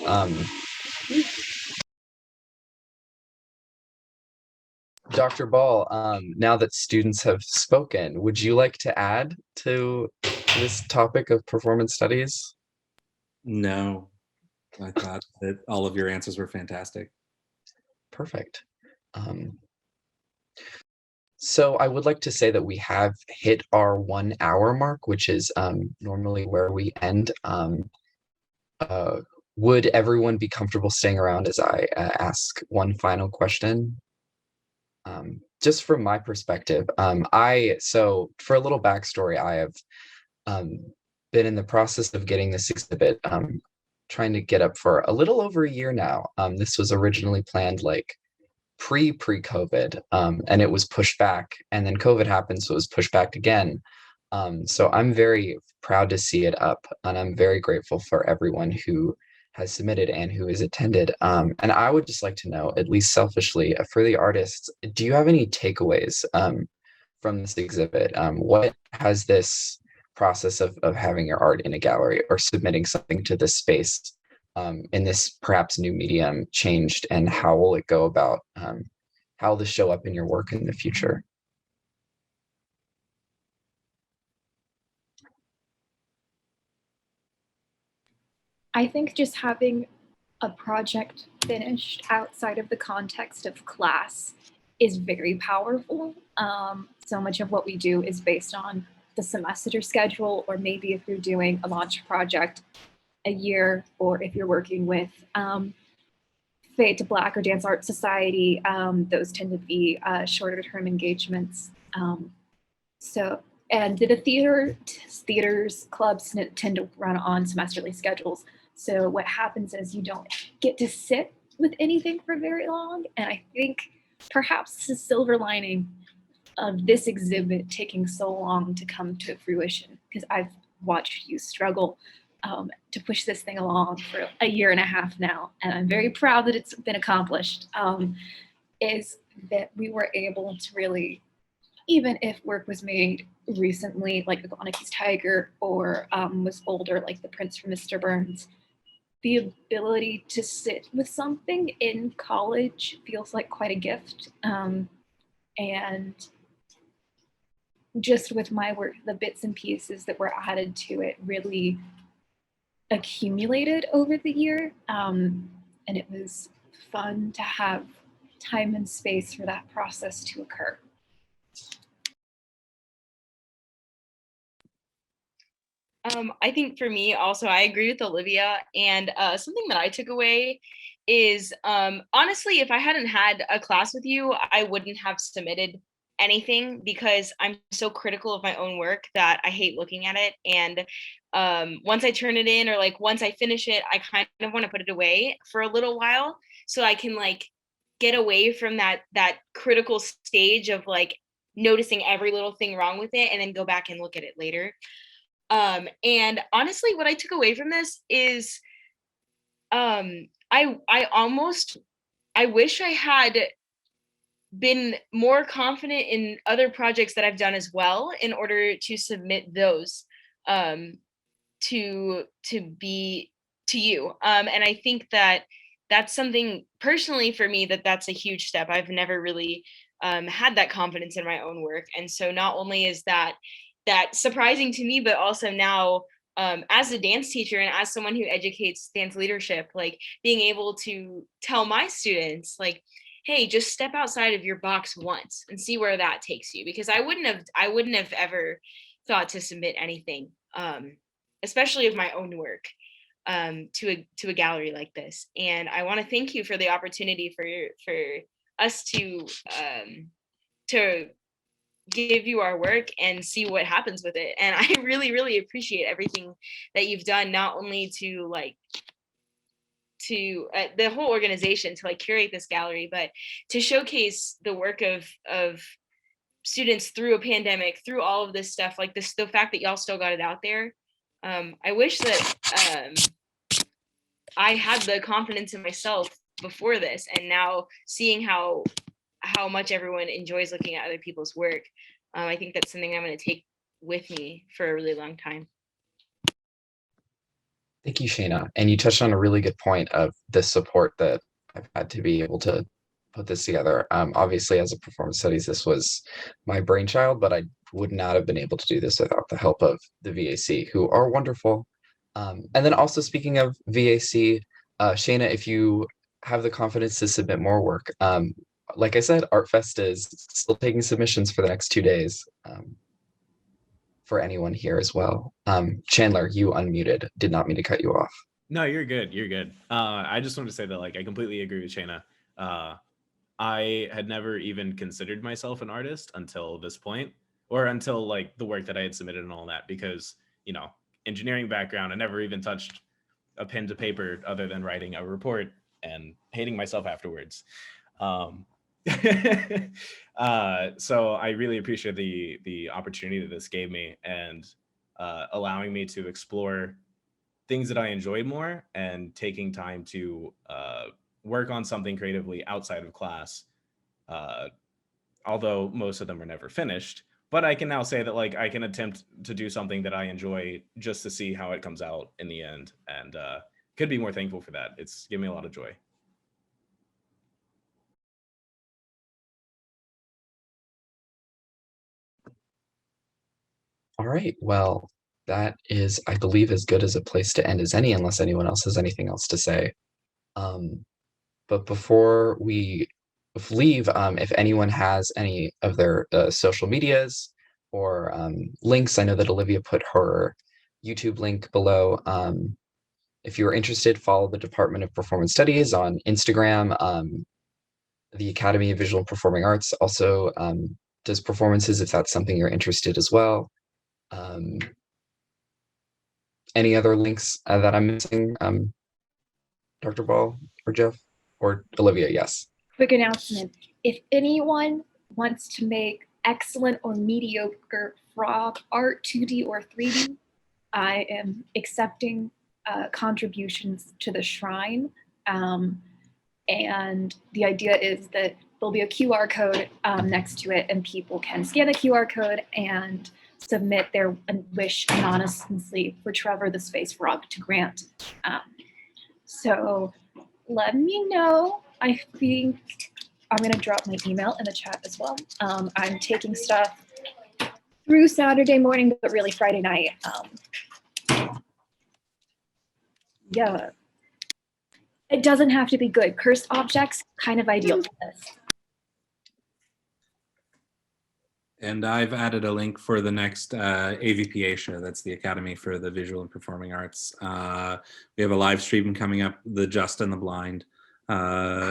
Dr. Ball, now that students have spoken, would you like to add to this topic of performance studies? No, I thought that all of your answers were fantastic. Perfect. So I would like to say that we have hit our 1 hour mark, which is normally where we end. Would everyone be comfortable staying around as I ask one final question? Just from my perspective, so for a little backstory, I have been in the process of getting this exhibit, trying to get up for a little over a year now. This was originally planned like pre-COVID, and it was pushed back, and then COVID happened, so it was pushed back again. So I'm very proud to see it up, and I'm very grateful for everyone who has submitted and who has attended. And I would just like to know, at least selfishly, for the artists, do you have any takeaways from this exhibit? What has this process of having your art in a gallery or submitting something to this space in this perhaps new medium changed, and how will it go about, how will this show up in your work in the future? I think just having a project finished outside of the context of class is very powerful. So much of what we do is based on the semester schedule, or maybe if you're doing a launch project a year, or if you're working with Fade to Black or Dance Art Society, those tend to be shorter term engagements. And the theaters, clubs tend to run on semesterly schedules. So what happens is you don't get to sit with anything for very long. And I think perhaps the silver lining of this exhibit taking so long to come to fruition, because I've watched you struggle to push this thing along for a year and a half now, and I'm very proud that it's been accomplished, is that we were able to really, even if work was made recently, like the Iguanake's Tiger, or was older, like The Prince from Mr. Burns, the ability to sit with something in college feels like quite a gift. And just with my work, the bits and pieces that were added to it really accumulated over the year. And it was fun to have time and space for that process to occur. I think for me also, I agree with Olivia, and something that I took away is honestly, if I hadn't had a class with you, I wouldn't have submitted anything, because I'm so critical of my own work that I hate looking at it. And once I turn it in, or like once I finish it, I kind of want to put it away for a little while so I can like get away from that critical stage of like noticing every little thing wrong with it, and then go back and look at it later. And honestly, what I took away from this is I wish I had been more confident in other projects that I've done as well, in order to submit those to be to you. And I think that that's something personally for me, that's a huge step. I've never really had that confidence in my own work, and so not only is that surprising to me, but also now, as a dance teacher and as someone who educates dance leadership, like being able to tell my students, like, hey, just step outside of your box once and see where that takes you, because I wouldn't have ever thought to submit anything, especially of my own work, to a gallery like this. And I want to thank you for the opportunity for us to give you our work and see what happens with it. And I really, really appreciate everything that you've done, not only to like the whole organization to like curate this gallery, but to showcase the work of students through a pandemic, through all of this stuff, like this, the fact that y'all still got it out there. I wish that I had the confidence in myself before this, and now seeing how much everyone enjoys looking at other people's work, I think that's something I'm going to take with me for a really long time. Thank you, Shayna. And you touched on a really good point of the support that I've had to be able to put this together. Obviously, as a performance studies, this was my brainchild, but I would not have been able to do this without the help of the VAC, who are wonderful. And then also speaking of VAC, Shayna, if you have the confidence to submit more work, like I said, ArtFest is still taking submissions for the next 2 days. For anyone here as well. Chandler, you unmuted. Did not mean to cut you off. No, you're good. You're good. I just wanted to say that like I completely agree with Shayna. I had never even considered myself an artist until this point, or until like the work that I had submitted and all that, because, you know, engineering background, I never even touched a pen to paper other than writing a report and hating myself afterwards. So I really appreciate the opportunity that this gave me, and allowing me to explore things that I enjoyed more, and taking time to work on something creatively outside of class. Although most of them are never finished, but I can now say that like I can attempt to do something that I enjoy just to see how it comes out in the end, and could be more thankful for that. It's given me a lot of joy. All right. Well, that is, I believe, as good as a place to end as any, unless anyone else has anything else to say. But before we leave, if anyone has any of their social medias or links, I know that Olivia put her YouTube link below. If you are interested, follow the Department of Performance Studies on Instagram. The Academy of Visual and Performing Arts also does performances if that's something you're interested as well. Any other links that I'm missing, Dr. Ball or Jeff or Olivia? Yes. Quick announcement. If anyone wants to make excellent or mediocre frog art, 2D or 3D, I am accepting contributions to the shrine. And the idea is that there'll be a QR code next to it, and people can scan the QR code and submit their wish anonymously for Trevor the Space Frog to grant. So let me know. I think I'm going to drop my email in the chat as well. I'm taking stuff through Saturday morning, but really Friday night. Yeah. It doesn't have to be good. Cursed objects, kind of ideal for this. And I've added a link for the next AVPA show. That's the Academy for the Visual and Performing Arts. We have a live stream coming up, The Just and the Blind,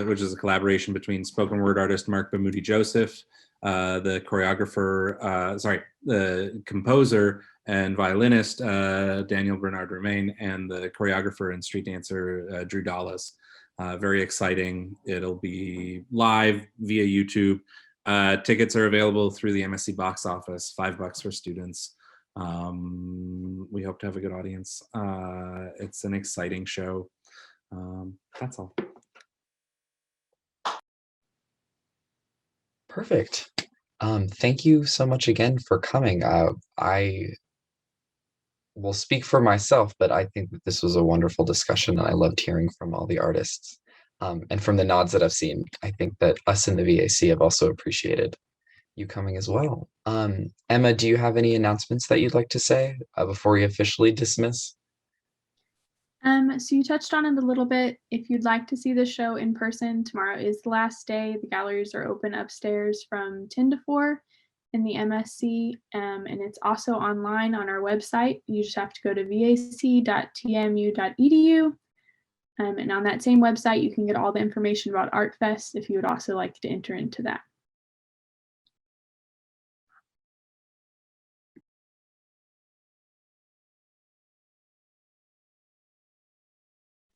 which is a collaboration between spoken word artist Mark Bamoudi Joseph, the choreographer, the composer and violinist Daniel Bernard Romain, and the choreographer and street dancer Drew Dallas. Very exciting. It'll be live via YouTube. Tickets are available through the MSC box office, $5 for students. We hope to have a good audience. It's an exciting show. That's all. Perfect. Thank you so much again for coming. I will speak for myself, but I think that this was a wonderful discussion, and I loved hearing from all the artists. And from the nods that I've seen, I think that us in the VAC have also appreciated you coming as well. Emma, do you have any announcements that you'd like to say before we officially dismiss? So you touched on it a little bit. If you'd like to see the show in person, tomorrow is the last day. The galleries are open upstairs from 10 to 4 in the MSC, and it's also online on our website. You just have to go to vac.tamu.edu. And on that same website, you can get all the information about ArtFest if you would also like to enter into that.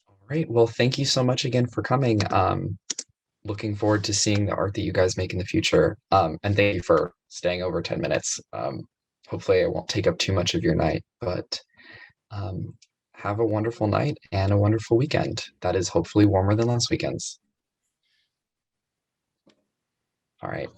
All right. Well, thank you so much again for coming. Looking forward to seeing the art that you guys make in the future. And thank you for staying over 10 minutes. Hopefully I won't take up too much of your night, but have a wonderful night and a wonderful weekend. That is hopefully warmer than last weekend's. All right.